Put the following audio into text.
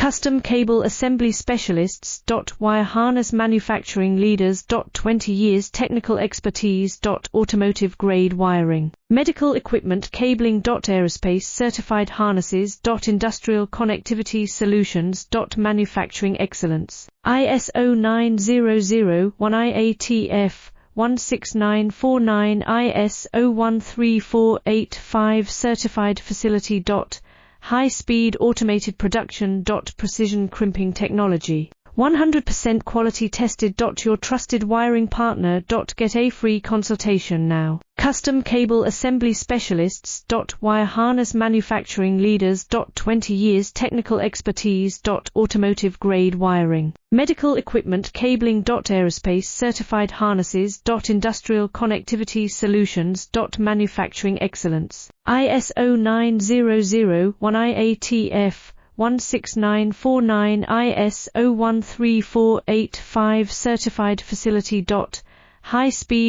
Custom cable assembly specialists. Wire harness manufacturing leaders. 20 years technical expertise. Automotive grade wiring. Medical equipment cabling. Aerospace certified harnesses. Industrial connectivity solutions. Manufacturing excellence. ISO 9001 IATF 16949 ISO 13485 certified facility. High-speed automated production. Precision crimping technology. 100% quality tested. Your trusted wiring partner. Get a free consultation now. Custom cable assembly specialists. Wire harness manufacturing leaders. 20 years technical expertise. Automotive grade wiring. Medical equipment cabling. Aerospace certified harnesses. Industrial connectivity solutions. Manufacturing excellence. ISO 9001 IATF 16949 ISO 13485 certified facility. High speed